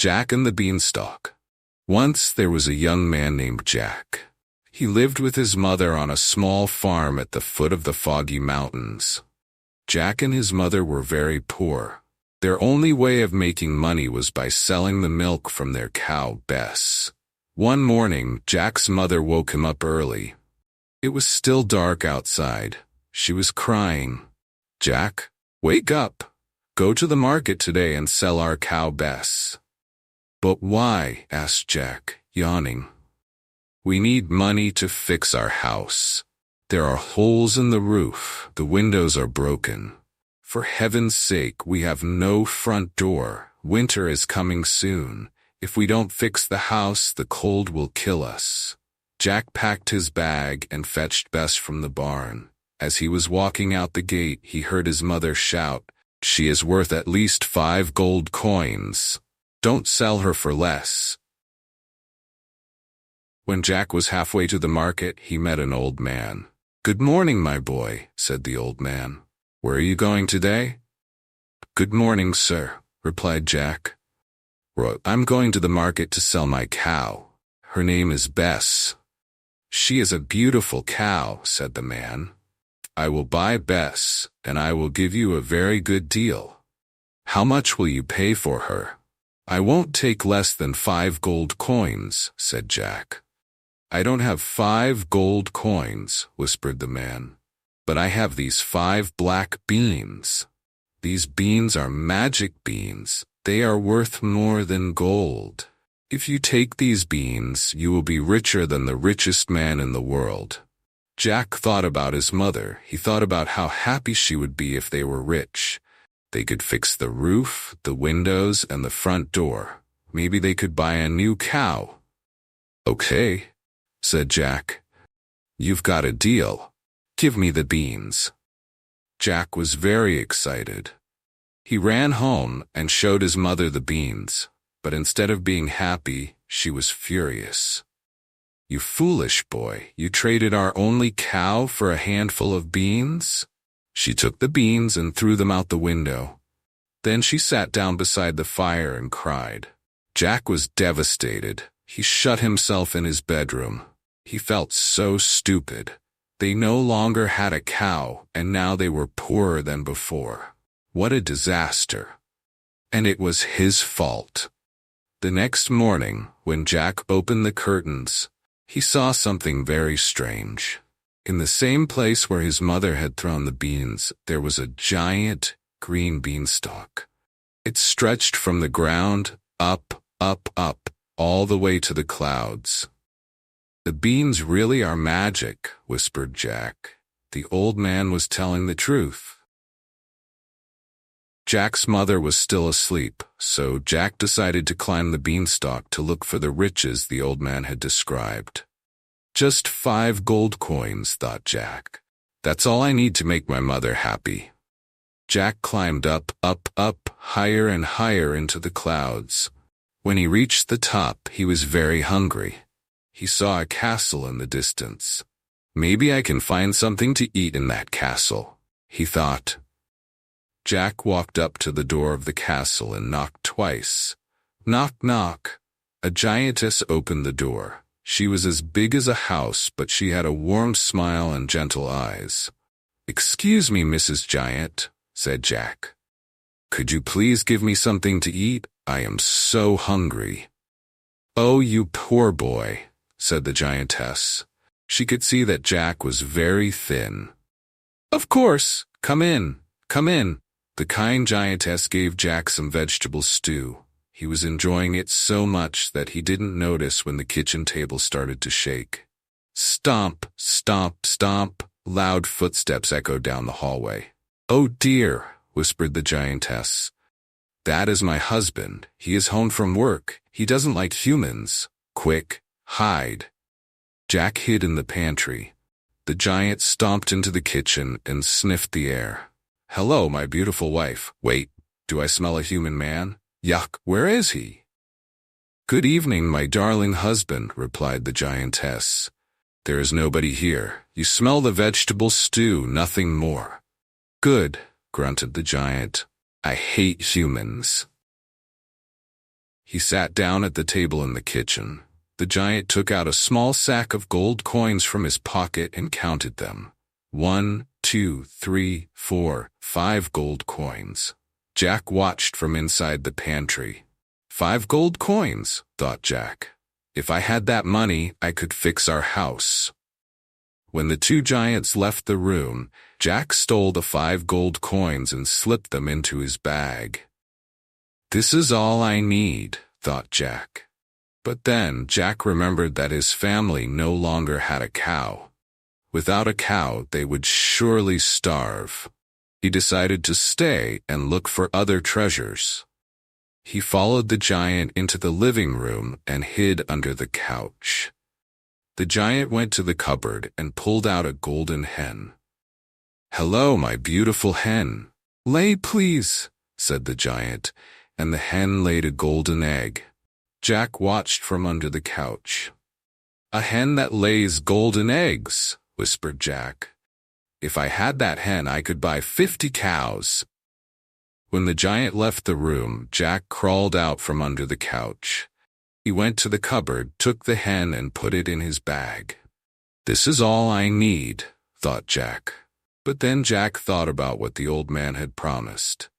Jack and the Beanstalk. Once there was a young man named Jack. He lived with his mother on a small farm at the foot of the Foggy Mountains. Jack and his mother were very poor. Their only way of making money was by selling the milk from their cow, Bess. One morning, Jack's mother woke him up early. It was still dark outside. She was crying. "Jack, wake up. Go to the market today and sell our cow, Bess." "But why?" asked Jack, yawning. "We need money to fix our house. There are holes in the roof. The windows are broken. For heaven's sake, we have no front door. Winter is coming soon. If we don't fix the house, the cold will kill us." Jack packed his bag and fetched Bess from the barn. As he was walking out the gate, he heard his mother shout, "She is worth at least 5 gold coins. Don't sell her for less." When Jack was halfway to the market, he met an old man. "Good morning, my boy," said the old man. "Where are you going today?" "Good morning, sir," replied Jack. "I'm going to the market to sell my cow. Her name is Bess." "She is a beautiful cow," said the man. "I will buy Bess, and I will give you a very good deal." "How much will you pay for her?" "I won't take less than 5 gold coins," said Jack. "I don't have 5 gold coins," whispered the man. "But I have these 5 black beans. These beans are magic beans. They are worth more than gold. If you take these beans, you will be richer than the richest man in the world." Jack thought about his mother. He thought about how happy she would be if they were rich. They could fix the roof, the windows, and the front door. Maybe they could buy a new cow. "Okay," said Jack. "You've got a deal. Give me the beans." Jack was very excited. He ran home and showed his mother the beans, but instead of being happy, she was furious. "You foolish boy, you traded our only cow for a handful of beans?" She took the beans and threw them out the window. Then she sat down beside the fire and cried. Jack was devastated. He shut himself in his bedroom. He felt so stupid. They no longer had a cow, and now they were poorer than before. What a disaster. And it was his fault. The next morning, when Jack opened the curtains, he saw something very strange. In the same place where his mother had thrown the beans, there was a giant green beanstalk. It stretched from the ground, up, all the way to the clouds. "The beans really are magic," whispered Jack. The old man was telling the truth. Jack's mother was still asleep, so Jack decided to climb the beanstalk to look for the riches the old man had described. "Just 5 gold coins," thought Jack. "That's all I need to make my mother happy." Jack climbed up, higher and higher into the clouds. When he reached the top, he was very hungry. He saw a castle in the distance. "Maybe I can find something to eat in that castle," he thought. Jack walked up to the door of the castle and knocked twice. Knock, knock. A giantess opened the door. She was as big as a house, but she had a warm smile and gentle eyes. "Excuse me, Mrs. Giant," said Jack. "Could you please give me something to eat? I am so hungry." "Oh, you poor boy," said the giantess. She could see that Jack was very thin. "Of course, come in, come in." The kind giantess gave Jack some vegetable stew. He was enjoying it so much that he didn't notice when the kitchen table started to shake. Stomp, stomp, stomp, loud footsteps echoed down the hallway. "Oh dear," whispered the giantess. "That is my husband. He is home from work. He doesn't like humans. Quick, hide." Jack hid in the pantry. The giant stomped into the kitchen and sniffed the air. "Hello, my beautiful wife. Wait, do I smell a human man? Yuck, where is he?" "Good evening, my darling husband," replied the giantess. "There is nobody here. You smell the vegetable stew, nothing more." "Good," grunted the giant. "I hate humans." He sat down at the table in the kitchen. The giant took out a small sack of gold coins from his pocket and counted them. 1, 2, 3, 4, 5 gold coins. Jack watched from inside the pantry. 5 gold coins, thought Jack. If I had that money, I could fix our house. When the two giants left the room, Jack stole the 5 gold coins and slipped them into his bag. This is all I need, thought Jack. But then Jack remembered that his family no longer had a cow. Without a cow, they would surely starve. He decided to stay and look for other treasures. He followed the giant into the living room and hid under the couch. The giant went to the cupboard and pulled out a golden hen. "Hello, my beautiful hen. Lay, please," said the giant, and the hen laid a golden egg. Jack watched from under the couch. "A hen that lays golden eggs," whispered Jack. "If I had that hen, I could buy 50 cows. When the giant left the room, Jack crawled out from under the couch. He went to the cupboard, took the hen, and put it in his bag. This is all I need, thought Jack. But then Jack thought about what the old man had promised.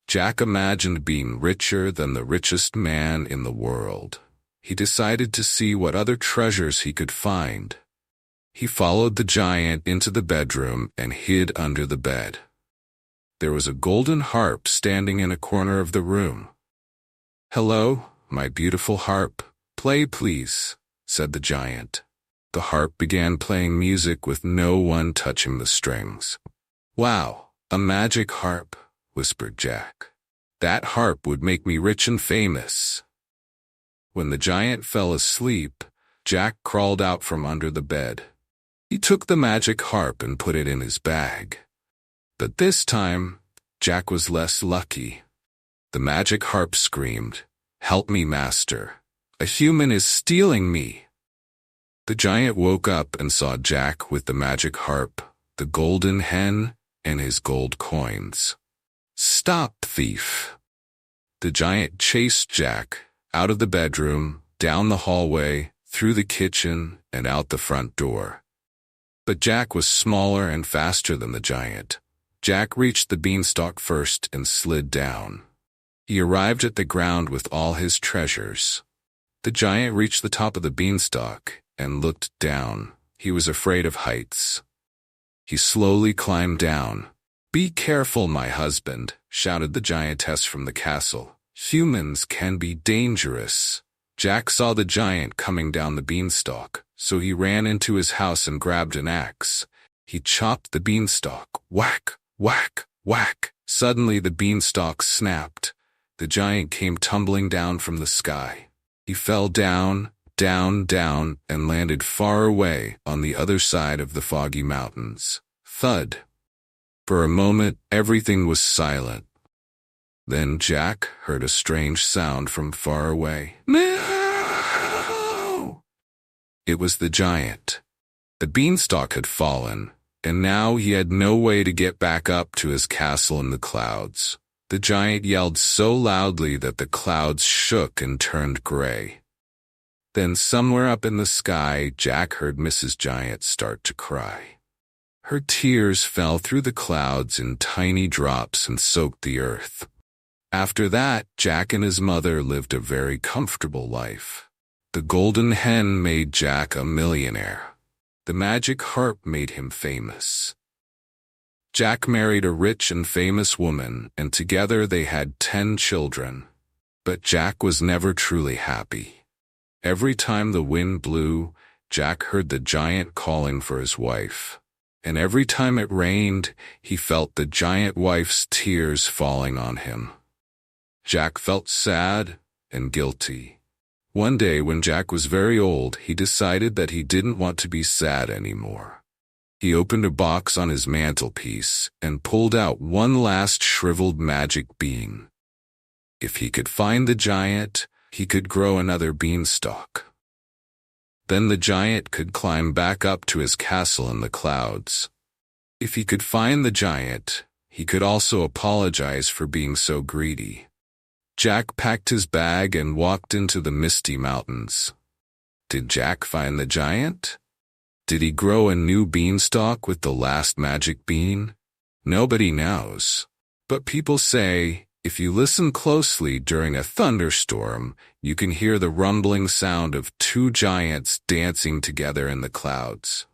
Jack imagined being richer than the richest man in the world. He decided to see what other treasures he could find. He followed the giant into the bedroom and hid under the bed. There was a golden harp standing in a corner of the room. "Hello, my beautiful harp. Play, please," said the giant. The harp began playing music with no one touching the strings. "Wow, a magic harp," whispered Jack. "That harp would make me rich and famous." When the giant fell asleep, Jack crawled out from under the bed. He took the magic harp and put it in his bag. But this time, Jack was less lucky. The magic harp screamed, "Help me, master. A human is stealing me." The giant woke up and saw Jack with the magic harp, the golden hen, and his gold coins. "Stop, thief!" The giant chased Jack out of the bedroom, down the hallway, through the kitchen, and out the front door. But Jack was smaller and faster than the giant. Jack reached the beanstalk first and slid down. He arrived at the ground with all his treasures. The giant reached the top of the beanstalk and looked down. He was afraid of heights. He slowly climbed down. "Be careful, my husband," shouted the giantess from the castle. "Humans can be dangerous." Jack saw the giant coming down the beanstalk, so he ran into his house and grabbed an axe. He chopped the beanstalk. Whack, whack, whack. Suddenly the beanstalk snapped. The giant came tumbling down from the sky. He fell down, down, down, and landed far away on the other side of the foggy mountains. Thud. For a moment, everything was silent. Then Jack heard a strange sound from far away. Meow! It was the giant. The beanstalk had fallen, and now he had no way to get back up to his castle in the clouds. The giant yelled so loudly that the clouds shook and turned gray. Then somewhere up in the sky, Jack heard Mrs. Giant start to cry. Her tears fell through the clouds in tiny drops and soaked the earth. After that, Jack and his mother lived a very comfortable life. The golden hen made Jack a millionaire. The magic harp made him famous. Jack married a rich and famous woman, and together they had 10 children. But Jack was never truly happy. Every time the wind blew, Jack heard the giant calling for his wife. And every time it rained, he felt the giant wife's tears falling on him. Jack felt sad and guilty. One day when Jack was very old, he decided that he didn't want to be sad anymore. He opened a box on his mantelpiece and pulled out one last shriveled magic bean. If he could find the giant, he could grow another beanstalk. Then the giant could climb back up to his castle in the clouds. If he could find the giant, he could also apologize for being so greedy. Jack packed his bag and walked into the misty mountains. Did Jack find the giant? Did he grow a new beanstalk with the last magic bean? Nobody knows. But people say, if you listen closely during a thunderstorm, you can hear the rumbling sound of two giants dancing together in the clouds.